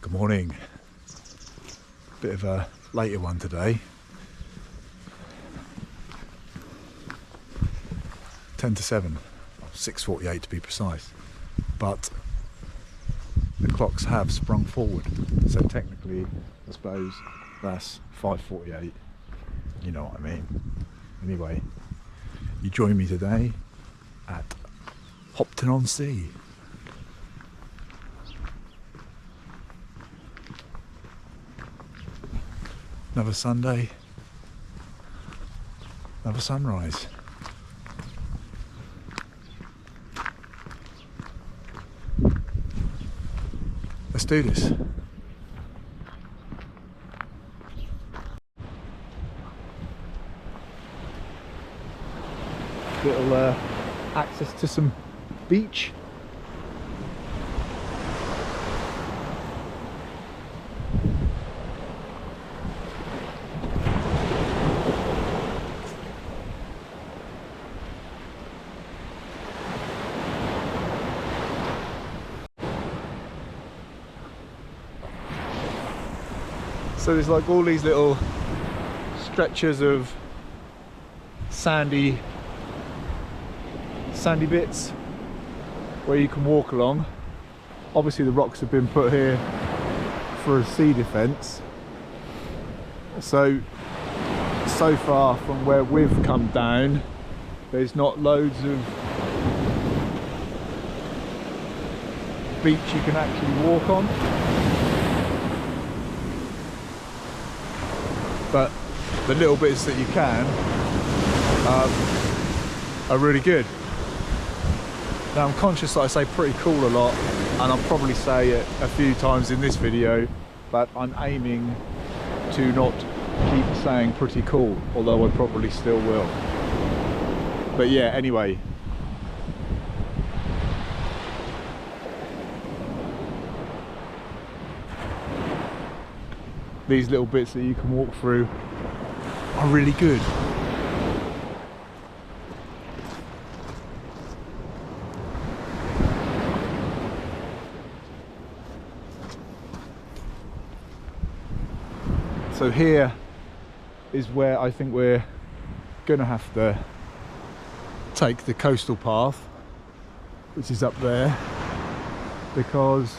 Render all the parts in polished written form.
Good morning. Bit of a later one today. 10 to 7, 6:48 to be precise. But the clocks have sprung forward, so technically, I suppose that's 5:48. You know what I mean. Anyway, you join me today at Hopton on Sea. Another Sunday, another sunrise. Let's do this. Little access to some beach. So there's like all these little stretches of sandy bits where you can walk along. Obviously the rocks have been put here for a sea defence. So far from where we've come down, there's not loads of beach you can actually walk on. But the little bits that you can are really good. Now I'm conscious that I say pretty cool a lot, and I'll probably say it a few times in this video, but I'm aiming to not keep saying pretty cool, although I probably still will. But yeah, anyway. These little bits that you can walk through are really good. So here is where I think we're gonna have to take the coastal path, which is up there, because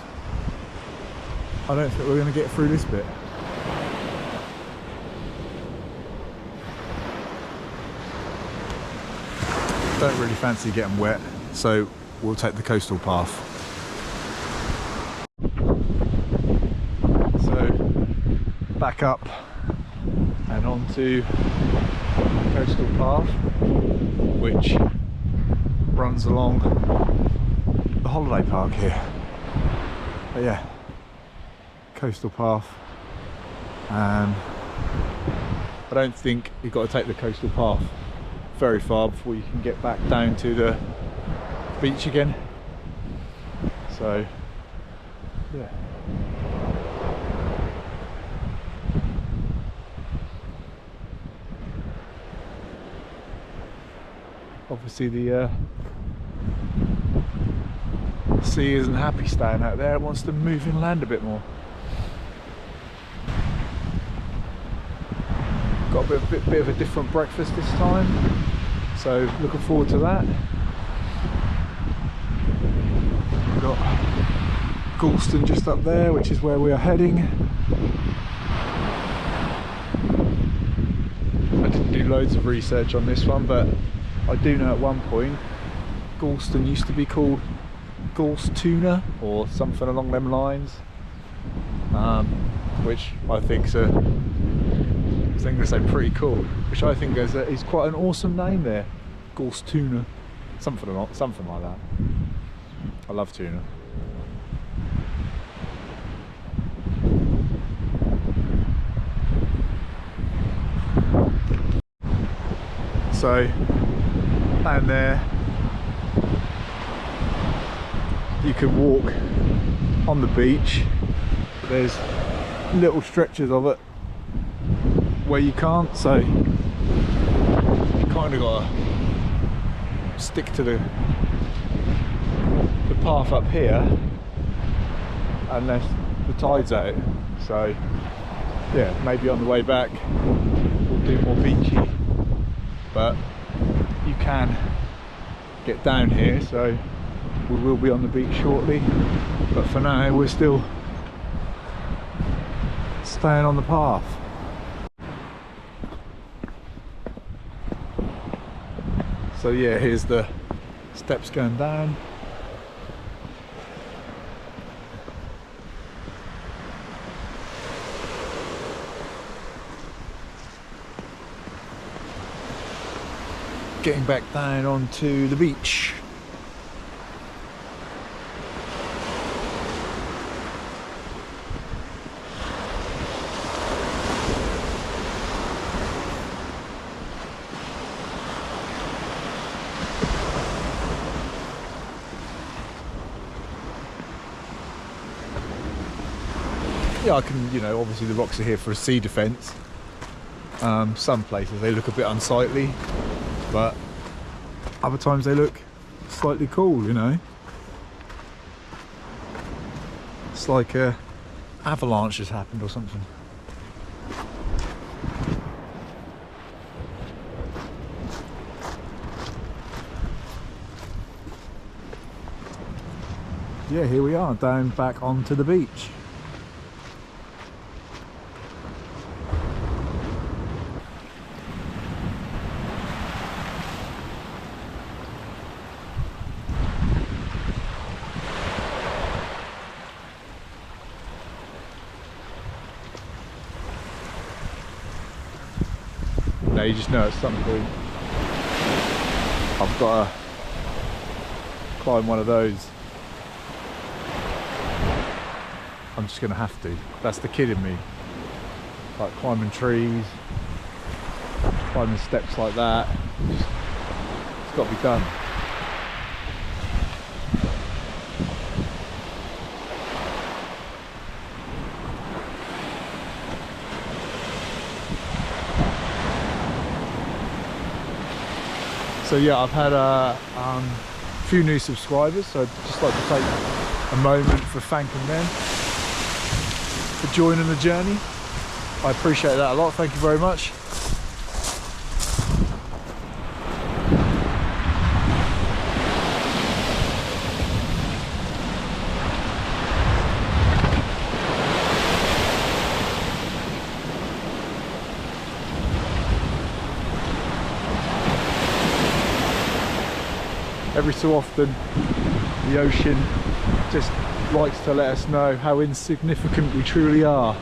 I don't think we're gonna get through this bit. Don't really fancy getting wet, so we'll take the coastal path. So back up and onto the coastal path, which runs along the holiday park here. But yeah, coastal path, and I don't think you've got to take the coastal path very far before you can get back down to the beach again. So yeah, obviously the sea isn't happy staying out there, it wants to move inland a bit more. Got a bit of a different breakfast this time, so looking forward to that. We've got Gorleston just up there, which is where we are heading. I didn't do loads of research on this one, but I do know at one point Gorleston used to be called Gorleston or something along them lines, which I think's I'm going to say pretty cool, which I think is quite an awesome name there, Gorleston, something like that. I love tuna. So down there you can walk on the beach. There's little stretches of it where you can't, so you kind of got to stick to the path up here, unless the tide's out. So yeah, maybe on the way back we'll do more beachy, but you can get down here, so we will be on the beach shortly, but for now we're still staying on the path. So yeah, here's the steps going down. Getting back down onto the beach. Yeah, I can, you know, obviously the rocks are here for a sea defence. Some places they look a bit unsightly, but other times they look slightly cool, you know. It's like a avalanche has happened or something. Yeah, here we are, down back onto the beach. Now you just know at some point I've got to climb one of those. I'm just going to have to. That's the kid in me. Like climbing trees, climbing steps like that. It's got to be done. So yeah, I've had a few new subscribers, so I'd just like to take a moment for thanking them for joining the journey. I appreciate that a lot, thank you very much. Every so often the ocean just likes to let us know how insignificant we truly are.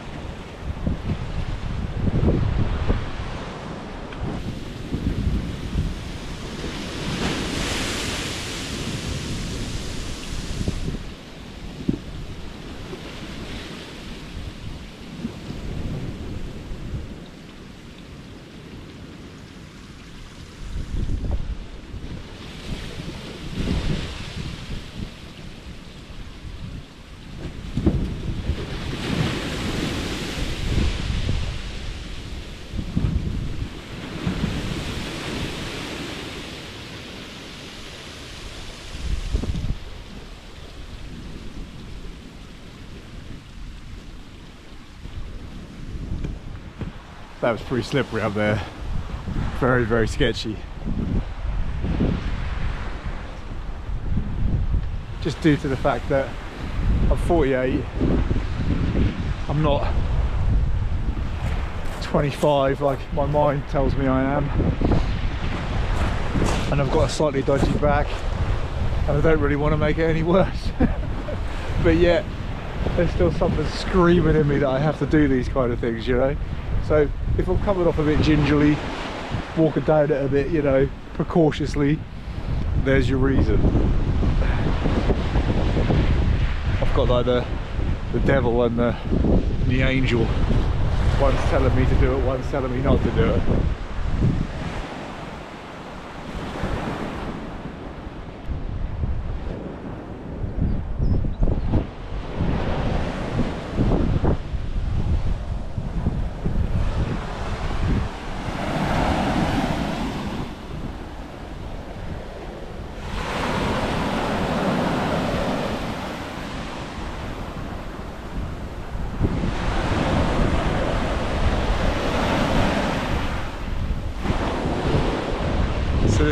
That was pretty slippery up there. Very, very sketchy. Just due to the fact that I'm 48, I'm not 25 like my mind tells me I am. And I've got a slightly dodgy back, and I don't really want to make it any worse. But yet, there's still something screaming in me that I have to do these kind of things, you know? So if I'm coming off a bit gingerly, walking down it a bit, you know, precautiously, there's your reason. I've got like the devil and the angel. One's telling me to do it, one's telling me not to do it.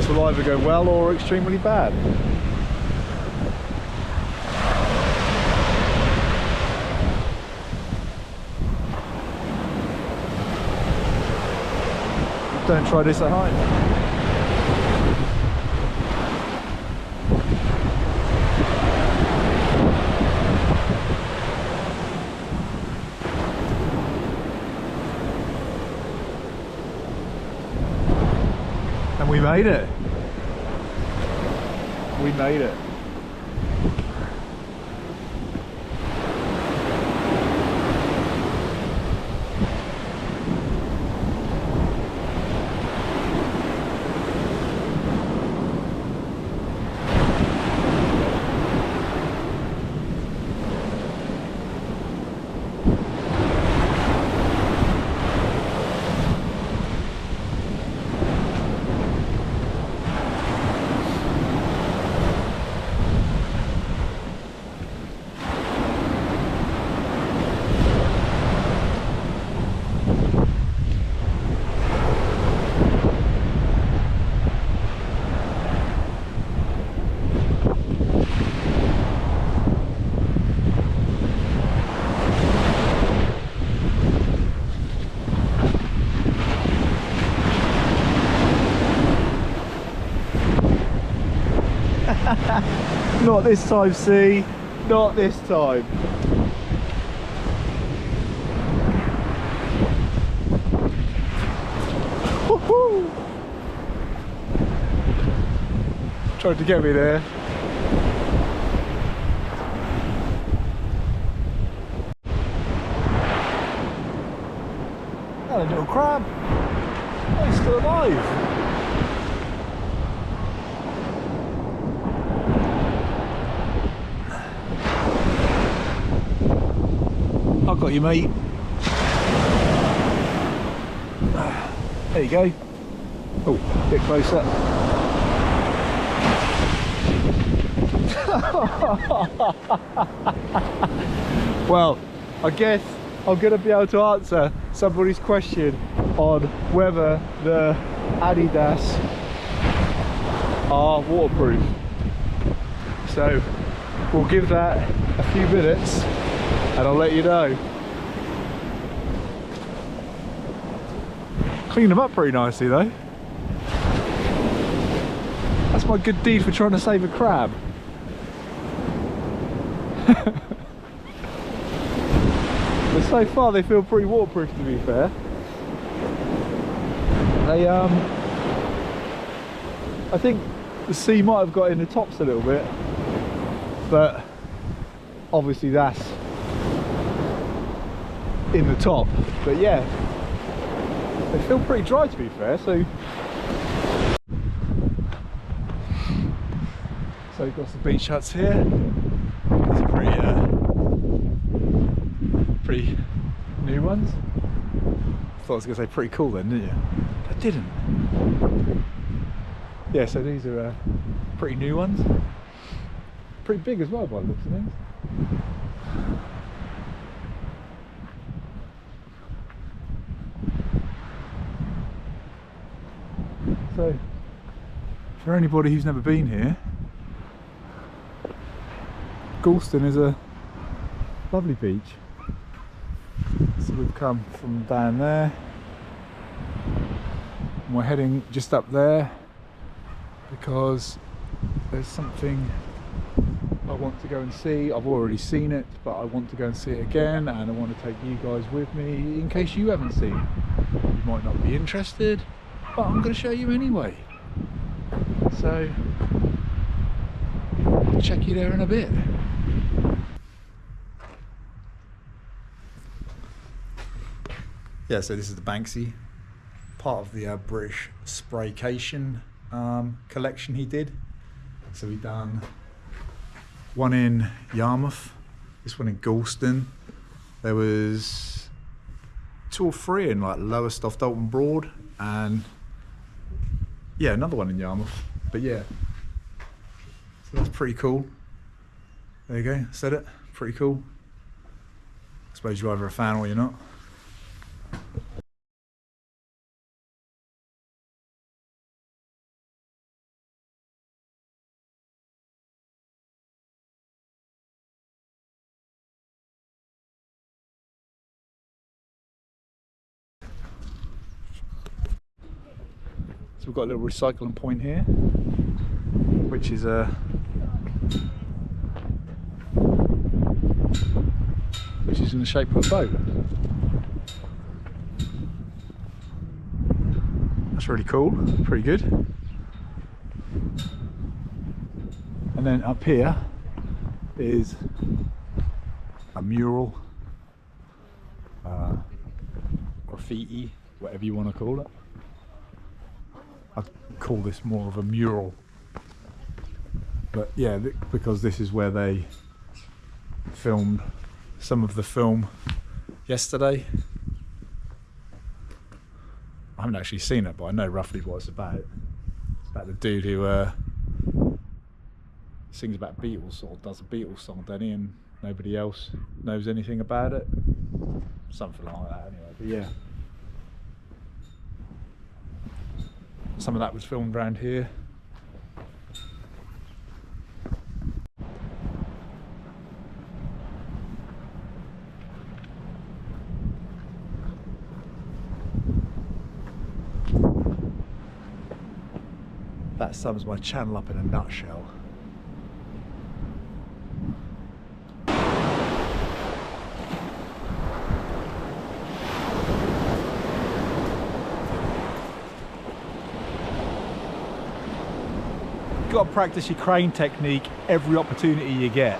this will either go well or extremely bad. Don't try this at home. And we made it. We made it. Not this time, C. Not this time. Woohoo! Tried to get me there. Hello, little crab. Oh, he's still alive. I've got you, mate. There you go. Oh, a bit closer. Well, I guess I'm going to be able to answer somebody's question on whether the Adidas are waterproof. So we'll give that a few minutes and I'll let you know. Cleaned them up pretty nicely though. That's my good deed for trying to save a crab. But so far they feel pretty waterproof, to be fair. They I think the sea might have got in the tops a little bit, but obviously that's in the top. But yeah, they feel pretty dry, to be fair. So we've got some beach huts here. These are pretty new ones. Thought I was going to say pretty cool then, didn't you? I didn't. Yeah, so these are pretty new ones. Pretty big as well by the looks of things. So, for anybody who's never been here, Gorleston is a lovely beach. So we've come from down there and we're heading just up there because there's something I want to go and see. I've already seen it, but I want to go and see it again, and I want to take you guys with me in case you haven't seen it. You might not be interested, but I'm going to show you anyway. So I'll check you there in a bit. Yeah, so this is the Banksy, part of the British Spraycation collection he did. So we done one in Yarmouth, this one in Gorleston. There was 2 or 3 in like Lowestoft, Dalton Broad, and yeah, another one in Yarmouth. But yeah, so that's pretty cool. There you go, said it, pretty cool. I suppose you're either a fan or you're not. So we've got a little recycling point here, which is in the shape of a boat. That's really cool, pretty good. And then up here is a mural, graffiti, whatever you want to call it. I'd call this more of a mural, but yeah, because this is where they filmed some of the film yesterday. I haven't actually seen it, but I know roughly what it's about. It's about the dude who sings about Beatles, or does a Beatles song, doesn't he? And nobody else knows anything about it. Something like that, anyway. But yeah, some of that was filmed around here. That sums my channel up in a nutshell. You've got to practice your crane technique every opportunity you get.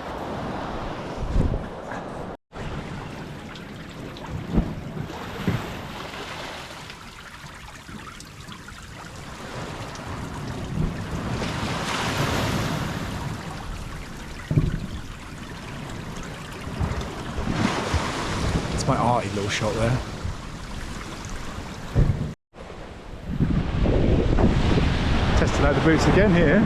My arty little shot there. Testing out the boots again here.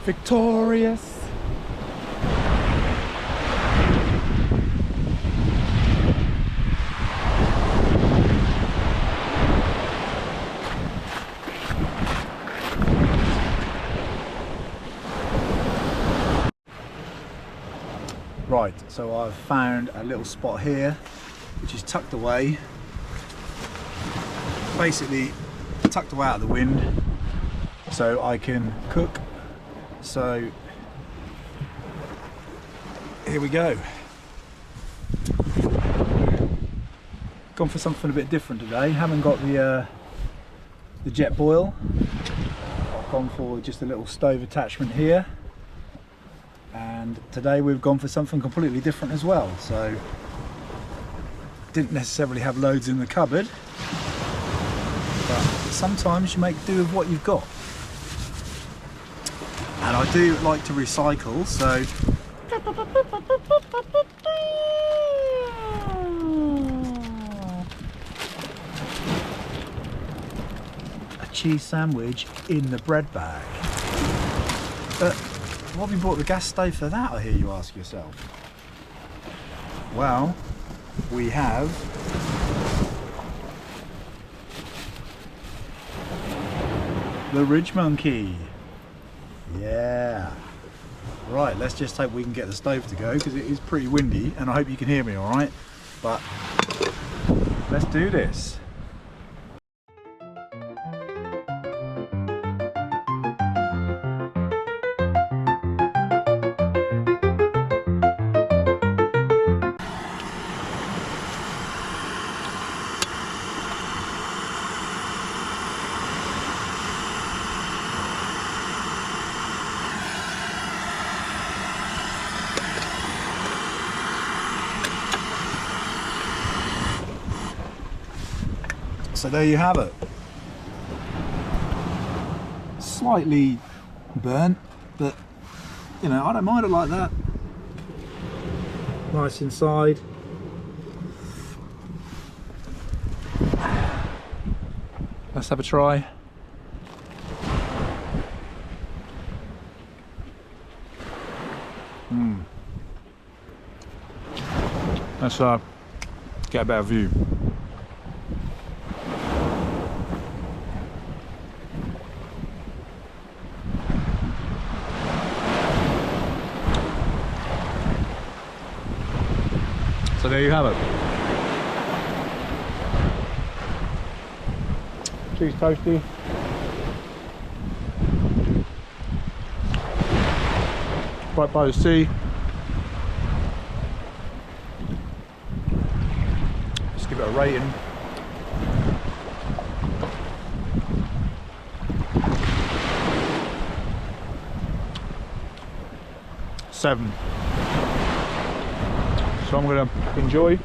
Victorious. Right, so I've found a little spot here which is tucked away, basically tucked away out of the wind, so I can cook. So here we go. Gone for something a bit different today. Haven't got the jet boil. I've gone for just a little stove attachment here. And today we've gone for something completely different as well. So didn't necessarily have loads in the cupboard, but sometimes you make do with what you've got. And I do like to recycle, so a cheese sandwich in the bread bag. But why have you bought the gas stove for that, I hear you ask yourself? Well, we have the Ridge Monkey. Yeah. Right, let's just hope we can get the stove to go, because it is pretty windy, and I hope you can hear me all right. But let's do this. So there you have it. Slightly burnt, but you know, I don't mind it like that. Nice inside. let's have a try. Let's get a better view. So there you have it. Cheese toasty. Right by the sea. Let's give it a rating. Seven. So I'm going to enjoy.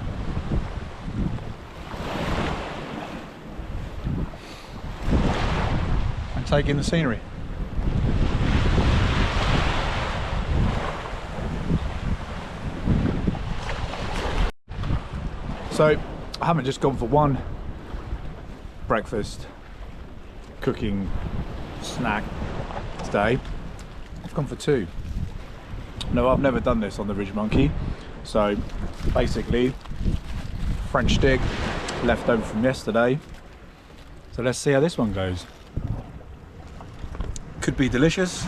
And take in the scenery. So I haven't just gone for one breakfast cooking snack today, I've gone for two. No, I've never done this on the Ridge Monkey. So basically French stick left over from yesterday. So let's see how this one goes. Could be delicious,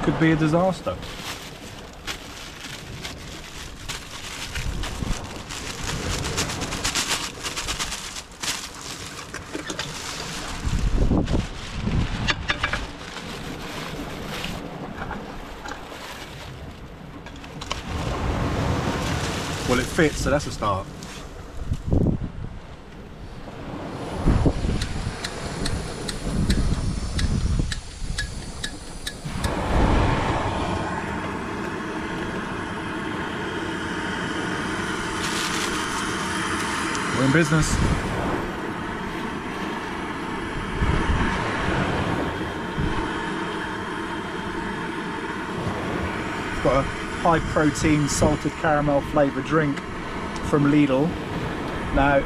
could be a disaster. Well, it fits, so that's a start. We're in business. Got a high protein salted caramel flavoured drink from Lidl. Now,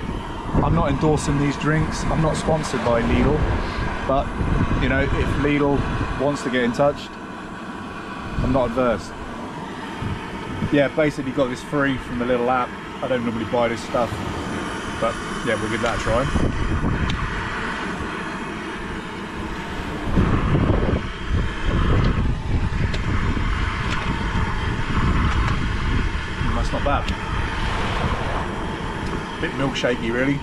I'm not endorsing these drinks, I'm not sponsored by Lidl, but you know, if Lidl wants to get in touch, I'm not adverse. Yeah, basically got this free from the little app. I don't normally buy this stuff, but yeah, we'll give that a try. That's not bad. Bit milkshakey, really.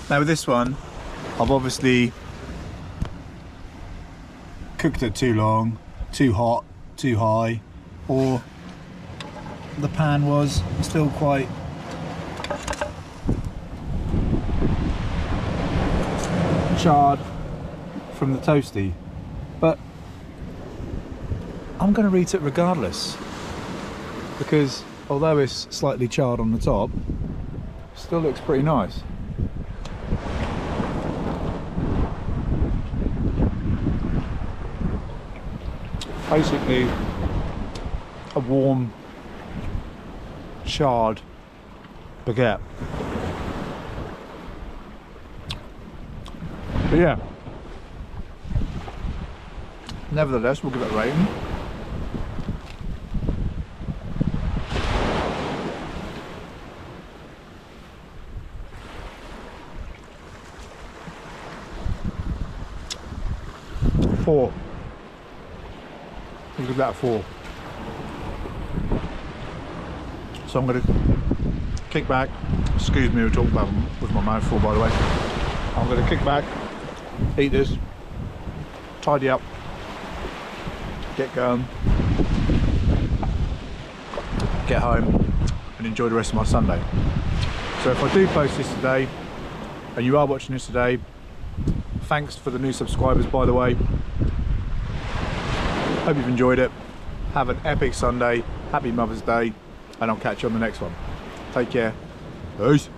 Now with this one, I've obviously cooked it too long, too hot, too high, or the pan was still quite charred from the toasty. But I'm going to eat it regardless, because although it's slightly charred on the top, it still looks pretty nice. Basically a warm charred baguette. But yeah, nevertheless we'll give it a rating. 4. I'll give that a 4. So I'm going to kick back. Excuse me, we're talking about with my mouth full, by the way. I'm going to kick back, eat this, tidy up, get going, get home, and enjoy the rest of my Sunday. So if I do post this today, and you are watching this today, thanks for the new subscribers, by the way. Hope you've enjoyed it. Have an epic Sunday. Happy Mother's Day. And I'll catch you on the next one. Take care. Peace.